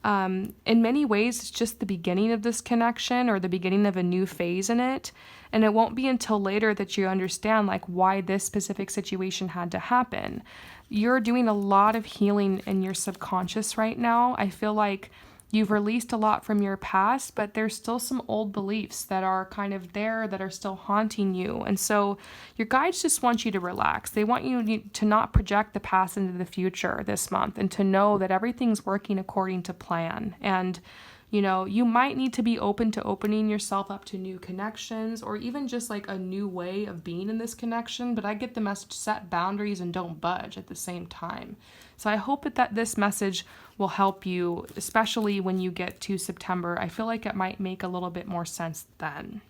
In many ways, it's just the beginning of this connection or the beginning of a new phase in it. And it won't be until later that you understand like why this specific situation had to happen. You're doing a lot of healing in your subconscious right now. I feel like you've released a lot from your past, but there's still some old beliefs that are kind of there that are still haunting you. And so your guides just want you to relax. They want you to not project the past into the future this month, and to know that everything's working according to plan. And, you know, you might need to be open to opening yourself up to new connections, or even just like a new way of being in this connection. But I get the message, set boundaries and don't budge at the same time. So I hope that this message will help you, especially when you get to September. I feel like it might make a little bit more sense then.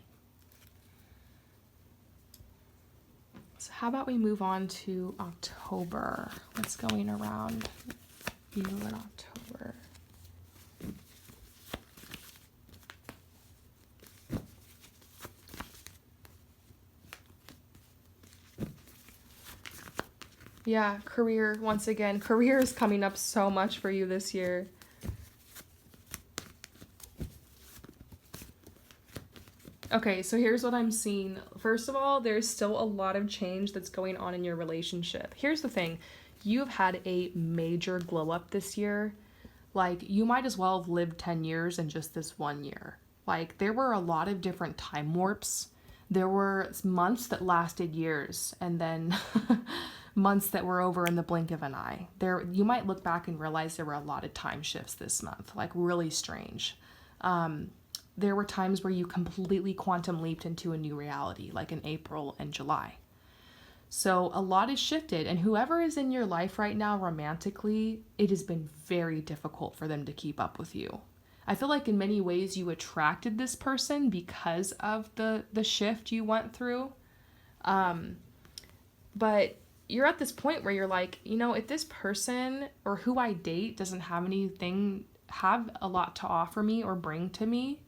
So how about we move on to October? What's going around you in October? Yeah, career, once again. Career is coming up so much for you this year. Okay, so here's what I'm seeing. First of all, there's still a lot of change that's going on in your relationship. Here's the thing. You've had a major glow up this year. Like, you might as well have lived 10 years in just this 1 year. Like, there were a lot of different time warps. There were months that lasted years, and then months that were over in the blink of an eye. You might look back and realize there were a lot of time shifts this month, like really strange. There were times where you completely quantum leaped into a new reality, like in April and July. So a lot has shifted, and whoever is in your life right now romantically, it has been very difficult for them to keep up with you. I feel like in many ways you attracted this person because of the shift you went through. But you're at this point where you're like, if this person or who I date doesn't have a lot to offer me or bring to me,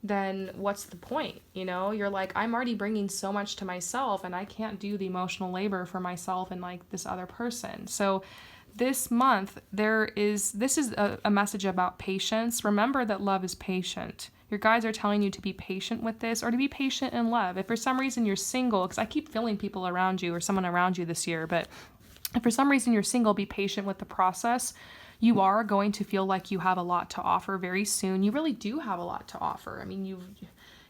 then what's the point? You're like, I'm already bringing so much to myself and I can't do the emotional labor for myself and like this other person. So this month, this is a message about patience. Remember that love is patient. Your guides are telling you to be patient with this, or to be patient in love. If for some reason you're single, because I keep feeling people around you or someone around you this year, but if for some reason you're single, be patient with the process. You are going to feel like you have a lot to offer very soon. You really do have a lot to offer. I mean,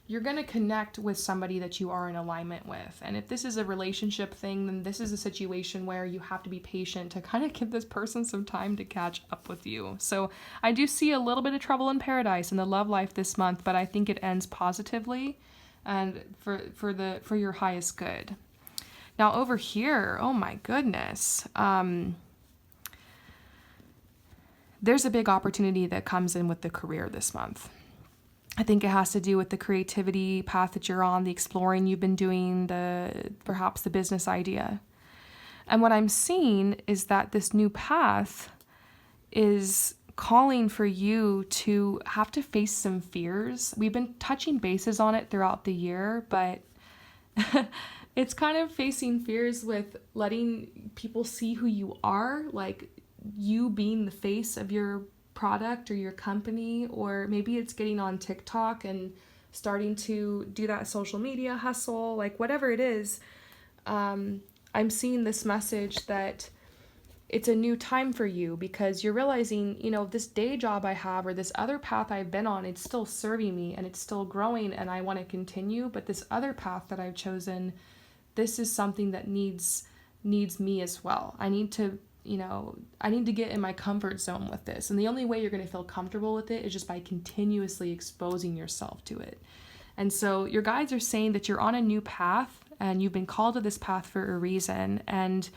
you're going to connect with somebody that you are in alignment with. And if this is a relationship thing, then this is a situation where you have to be patient to kind of give this person some time to catch up with you. So I do see a little bit of trouble in paradise in the love life this month, but I think it ends positively and for your highest good. Now over here, oh my goodness, there's a big opportunity that comes in with the career this month. I think it has to do with the creativity path that you're on, the exploring you've been doing, perhaps the business idea. And what I'm seeing is that this new path is calling for you to have to face some fears. We've been touching bases on it throughout the year, but it's kind of facing fears with letting people see who you are, like you being the face of your product or your company, or maybe it's getting on TikTok and starting to do that social media hustle, like whatever it is. I'm seeing this message that it's a new time for you because you're realizing, this day job I have or this other path I've been on, it's still serving me and it's still growing and I want to continue. But this other path that I've chosen, this is something that needs me as well. I need to get in my comfort zone with this. And the only way you're going to feel comfortable with it is just by continuously exposing yourself to it. And so your guides are saying that you're on a new path and you've been called to this path for a reason. And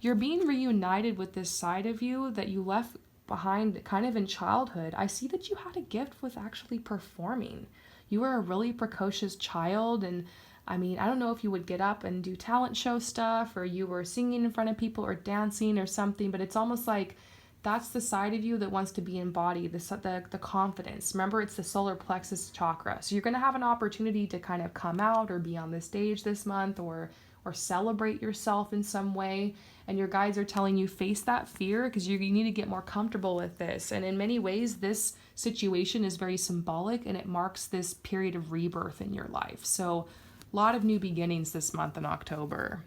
you're being reunited with this side of you that you left behind kind of in childhood. I see that you had a gift with actually performing. You were a really precocious child, and I mean, I don't know if you would get up and do talent show stuff or you were singing in front of people or dancing or something, but it's almost like that's the side of you that wants to be embodied, the confidence. Remember, it's the solar plexus chakra. So you're going to have an opportunity to kind of come out or be on the stage this month or celebrate yourself in some way. And your guides are telling you face that fear because you need to get more comfortable with this. And in many ways, this situation is very symbolic and it marks this period of rebirth in your life. So a lot of new beginnings this month in October.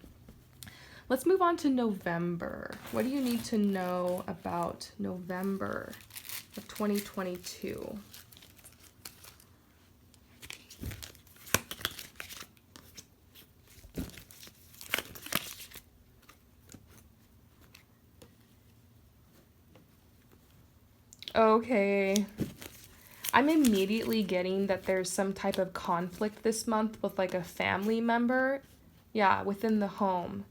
Let's move on to November. What do you need to know about November of 2022? Okay. I'm immediately getting that there's some type of conflict this month with like a family member. Yeah, within the home.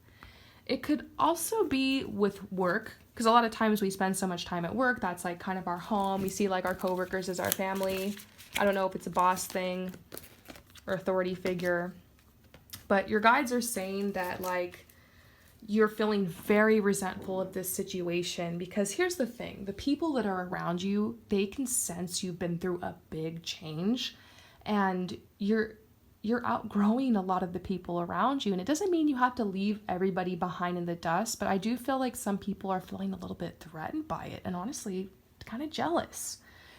It could also be with work, because a lot of times we spend so much time at work. That's like kind of our home. We see like our coworkers as our family. I don't know if it's a boss thing or authority figure. But your guides are saying that like you're feeling very resentful of this situation because here's the thing. The people that are around you, they can sense you've been through a big change and you're outgrowing a lot of the people around you. And it doesn't mean you have to leave everybody behind in the dust, but I do feel like some people are feeling a little bit threatened by it and honestly kind of jealous.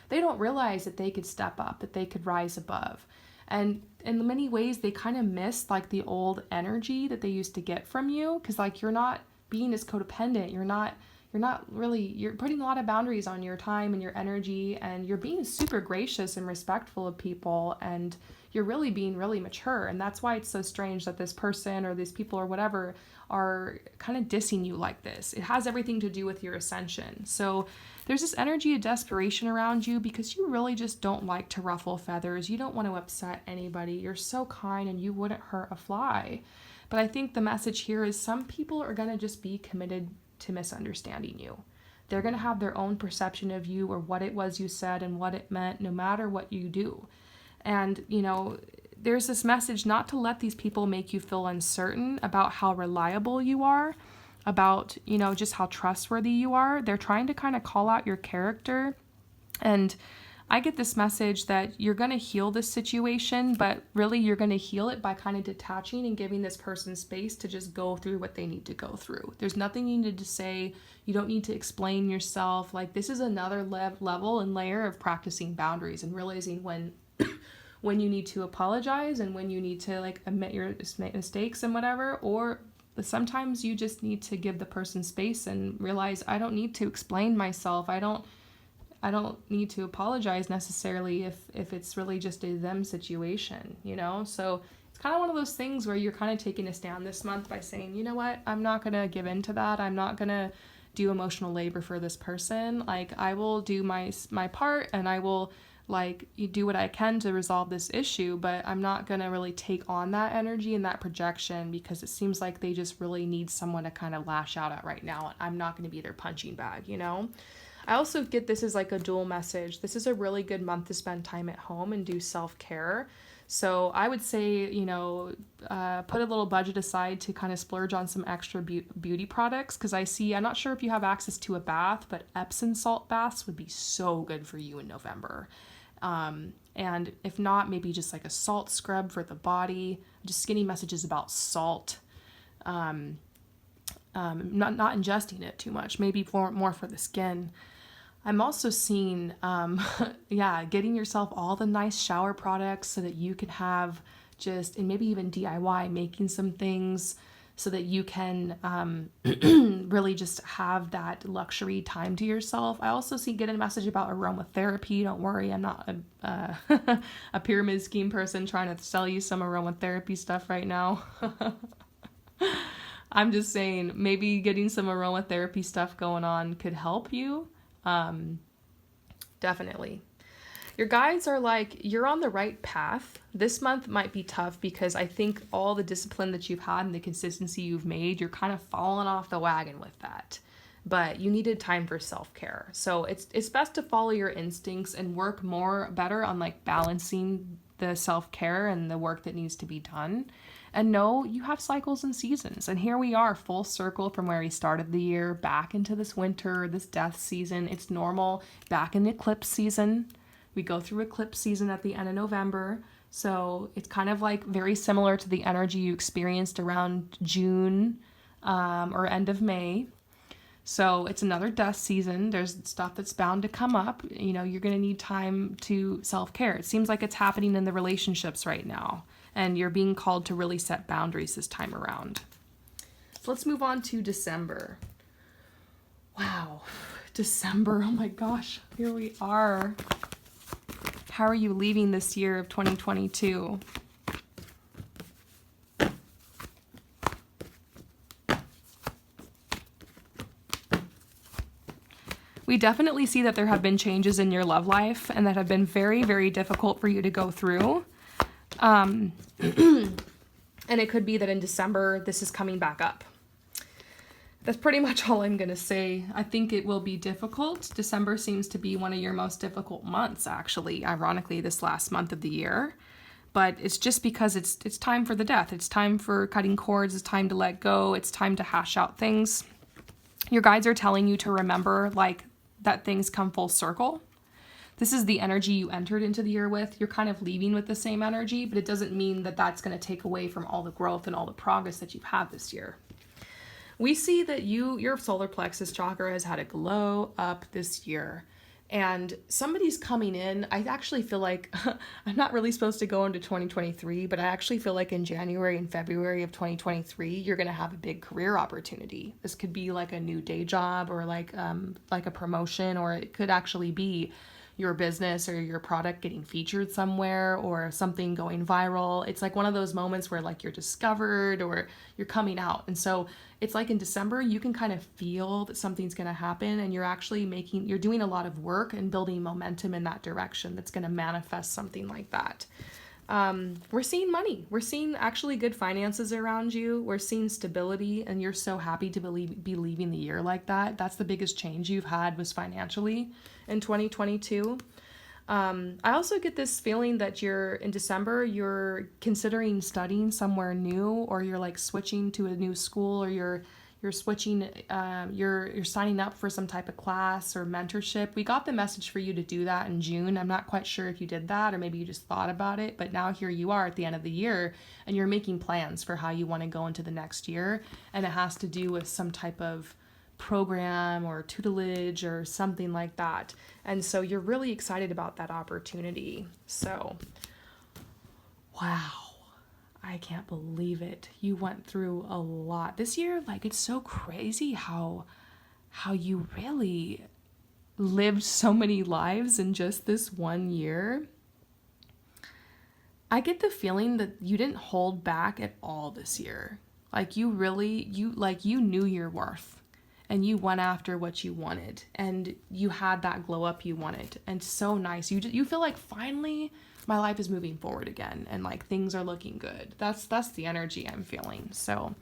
They don't realize that they could step up, that they could rise above. And in many ways, they kind of miss like the old energy that they used to get from you because like you're not being as codependent. You're putting a lot of boundaries on your time and your energy, and you're being super gracious and respectful of people, and you're really being really mature. And that's why it's so strange that this person or these people or whatever are kind of dissing you like this. It has everything to do with your ascension. So there's this energy of desperation around you because you really just don't like to ruffle feathers. You don't want to upset anybody. You're so kind and you wouldn't hurt a fly. But I think the message here is some people are going to just be committed to misunderstanding you. They're going to have their own perception of you or what it was you said and what it meant, no matter what you do. And, there's this message not to let these people make you feel uncertain about how reliable you are. about, just how trustworthy you are. They're trying to kind of call out your character. And I get this message that you're going to heal this situation, but really you're going to heal it by kind of detaching and giving this person space to just go through what they need to go through. There's nothing you need to say. You don't need to explain yourself. Like, this is another level and layer of practicing boundaries and realizing when when you need to apologize and when you need to like admit your mistakes and whatever, or sometimes you just need to give the person space and realize, I don't need to explain myself. I don't need to apologize necessarily if it's really just a them situation, So it's kind of one of those things where you're kind of taking a stand this month by saying, you know what, I'm not going to give in to that. I'm not going to do emotional labor for this person. Like, I will do my part, and I will like do what I can to resolve this issue, but I'm not going to really take on that energy and that projection because it seems like they just really need someone to kind of lash out at right now. I'm not going to be their punching bag, I also get this as like a dual message. This is a really good month to spend time at home and do self-care. So I would say, put a little budget aside to kind of splurge on some extra beauty products, because I'm not sure if you have access to a bath, but Epsom salt baths would be so good for you in November. And if not, maybe just like a salt scrub for the body. Just skinny messages about salt. Not ingesting it too much, maybe more for the skin. I'm also seeing, getting yourself all the nice shower products so that you can have and maybe even DIY, making some things so that you can really just have that luxury time to yourself. I also get a message about aromatherapy. Don't worry, I'm not a pyramid scheme person trying to sell you some aromatherapy stuff right now. I'm just saying maybe getting some aromatherapy stuff going on could help you. Definitely. Your guides are like, you're on the right path. This month might be tough because I think all the discipline that you've had and the consistency you've made, you're kind of falling off the wagon with that. But you needed time for self-care. So it's best to follow your instincts and work better on like balancing the self-care and the work that needs to be done. And know you have cycles and seasons. And here we are, full circle from where we started the year, back into this winter, this death season. It's normal, back in eclipse season. We go through eclipse season at the end of November. So it's kind of like very similar to the energy you experienced around June or end of May. So it's another death season. There's stuff that's bound to come up. You're going to need time to self-care. It seems like it's happening in the relationships right now. And you're being called to really set boundaries this time around. So let's move on to December. Wow, December, oh my gosh, here we are. How are you leaving this year of 2022? We definitely see that there have been changes in your love life and that have been very, very difficult for you to go through. And it could be that in December, this is coming back up. That's pretty much all I'm going to say. I think it will be difficult. December seems to be one of your most difficult months, actually, ironically, this last month of the year. But it's just because it's time for the death. It's time for cutting cords. It's time to let go. It's time to hash out things. Your guides are telling you to remember, like, that things come full circle. This is the energy you entered into the year with. You're kind of leaving with the same energy, but it doesn't mean that that's going to take away from all the growth and all the progress that you've had this year. We see that your solar plexus chakra has had a glow up this year. And somebody's coming in. I actually feel like I'm not really supposed to go into 2023, but I actually feel like in January and February of 2023, you're going to have a big career opportunity. This could be like a new day job or like a promotion, or it could actually be your business or your product getting featured somewhere or something going viral. It's like one of those moments where like you're discovered or you're coming out. And so it's like in December, you can kind of feel that something's going to happen, and you're doing a lot of work and building momentum in that direction that's going to manifest something like that. We're seeing money. We're seeing actually good finances around you. We're seeing stability, and you're so happy to be leaving the year like that. That's the biggest change you've had, was financially in 2022. I also get this feeling that in December, you're considering studying somewhere new, or you're like switching to a new school, or you're you're switching, you're signing up for some type of class or mentorship. We got the message for you to do that in June. I'm not quite sure if you did that or maybe you just thought about it, but now here you are at the end of the year and you're making plans for how you want to go into the next year. And it has to do with some type of program or tutelage or something like that. And so you're really excited about that opportunity. So, wow. I can't believe it. You went through a lot this year. Like, it's so crazy how you really lived so many lives in just this one year. I get the feeling that you didn't hold back at all this year. Like, you knew your worth and you went after what you wanted and you had that glow up you wanted. And so nice. You feel like finally my life is moving forward again and like things are looking good. That's the energy I'm feeling. So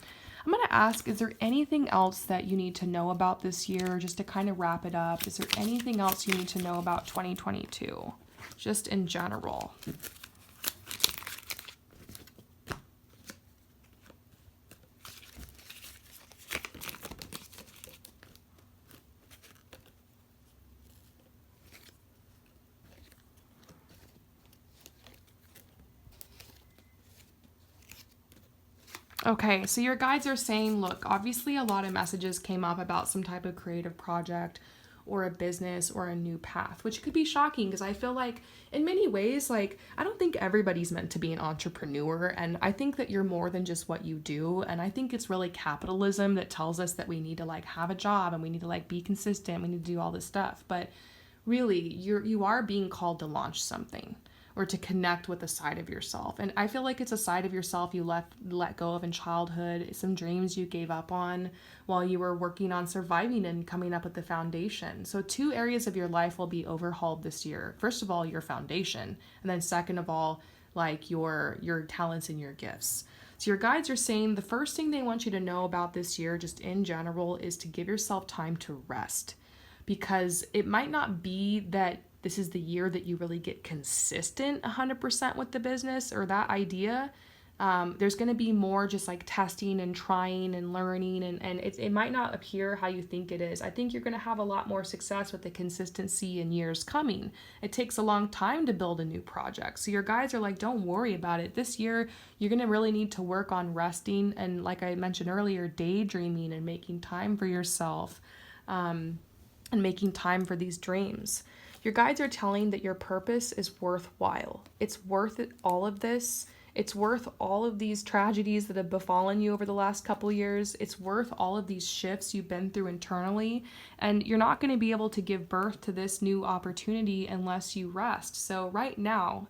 I'm going to ask, is there anything else that you need to know about this year just to kind of wrap it up? Is there anything else you need to know about 2022 just in general? Okay, so your guides are saying, look, obviously a lot of messages came up about some type of creative project or a business or a new path, which could be shocking because I feel like in many ways, like, I don't think everybody's meant to be an entrepreneur. And I think that you're more than just what you do. And I think it's really capitalism that tells us that we need to like have a job and we need to like be consistent. We need to do all this stuff. But really, you are being called to launch something or to connect with a side of yourself. And I feel like it's a side of yourself you let go of in childhood, some dreams you gave up on while you were working on surviving and coming up with the foundation. So 2 areas of your life will be overhauled this year. First of all, your foundation, and then second of all, like your talents and your gifts. So your guides are saying the first thing they want you to know about this year, just in general, is to give yourself time to rest. Because it might not be that this is the year that you really get consistent 100% with the business or that idea. There's going to be more just like testing and trying and learning, and it might not appear how you think it is. I think you're going to have a lot more success with the consistency in years coming. It takes a long time to build a new project. So your guides are like, don't worry about it. This year, you're going to really need to work on resting and, like I mentioned earlier, daydreaming and making time for yourself, and making time for these dreams. Your guides are telling that your purpose is worthwhile. It's worth it, all of this. It's worth all of these tragedies that have befallen you over the last couple years. It's worth all of these shifts you've been through internally. And you're not going to be able to give birth to this new opportunity unless you rest. So right now,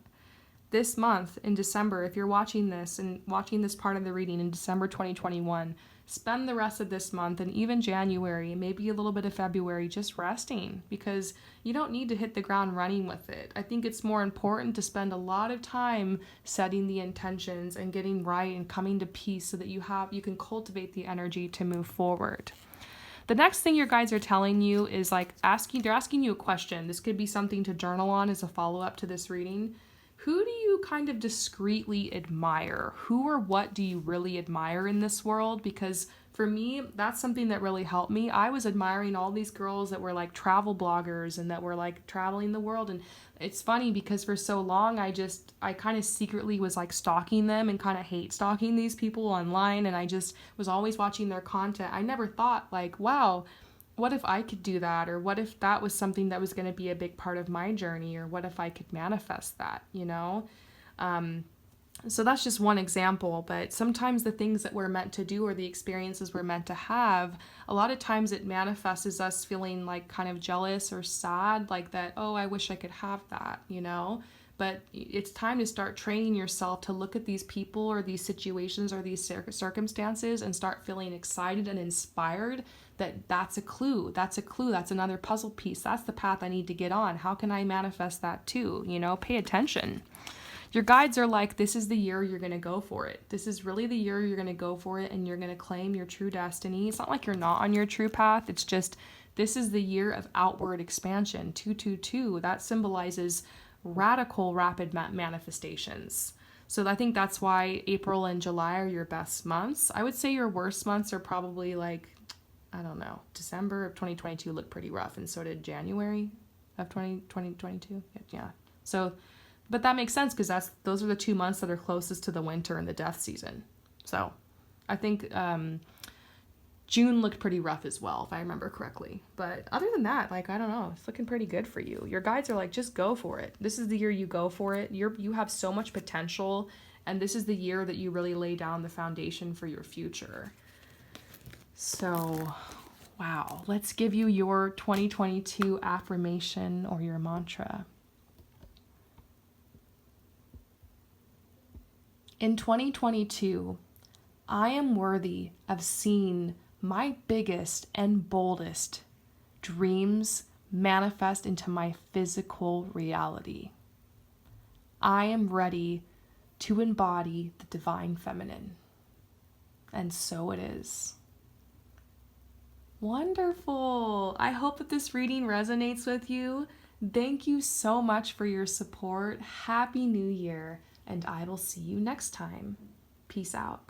this month in December, if you're watching this and watching this part of the reading in December 2021, spend the rest of this month and even January, maybe a little bit of February, just resting, because you don't need to hit the ground running with it. I think it's more important to spend a lot of time setting the intentions and getting right and coming to peace so that you can cultivate the energy to move forward. The next thing your guides are telling you is like they're asking you a question. This could be something to journal on as a follow-up to this reading. Who do you kind of discreetly admire? Who or what do you really admire in this world? Because for me, that's something that really helped me. I was admiring all these girls that were like travel bloggers and that were like traveling the world. And it's funny because for so long, I kind of secretly was like stalking them and kind of hate stalking these people online. And I just was always watching their content. I never thought like, wow, what if I could do that? Or what if that was something that was going to be a big part of my journey? Or what if I could manifest that, you know? So that's just one example, but sometimes the things that we're meant to do or the experiences we're meant to have, a lot of times it manifests as us feeling like kind of jealous or sad, like that, oh, I wish I could have that, you know? But it's time to start training yourself to look at these people or these situations or these circumstances and start feeling excited and inspired that that's a clue. That's a clue. That's another puzzle piece. That's the path I need to get on. How can I manifest that too? You know, pay attention. Your guides are like, this is the year you're going to go for it. This is really the year you're going to go for it and you're going to claim your true destiny. It's not like you're not on your true path. It's just, this is the year of outward expansion. 222, that symbolizes radical, rapid manifestations. So I think that's why April and July are your best months. I would say your worst months are probably like I don't know, December of 2022 looked pretty rough, and so did January of 2022. Yeah. So, but that makes sense because those are the 2 months that are closest to the winter and the death season. So I think June looked pretty rough as well, if I remember correctly. But other than that, like, I don't know, it's looking pretty good for you. Your guides are like, just go for it. This is the year you go for it. You have so much potential, and this is the year that you really lay down the foundation for your future. So, wow, let's give you your 2022 affirmation or your mantra. In 2022, I am worthy of seeing my biggest and boldest dreams manifest into my physical reality. I am ready to embody the divine feminine. And so it is. Wonderful. I hope that this reading resonates with you. Thank you so much for your support. Happy New Year, and I will see you next time. Peace out.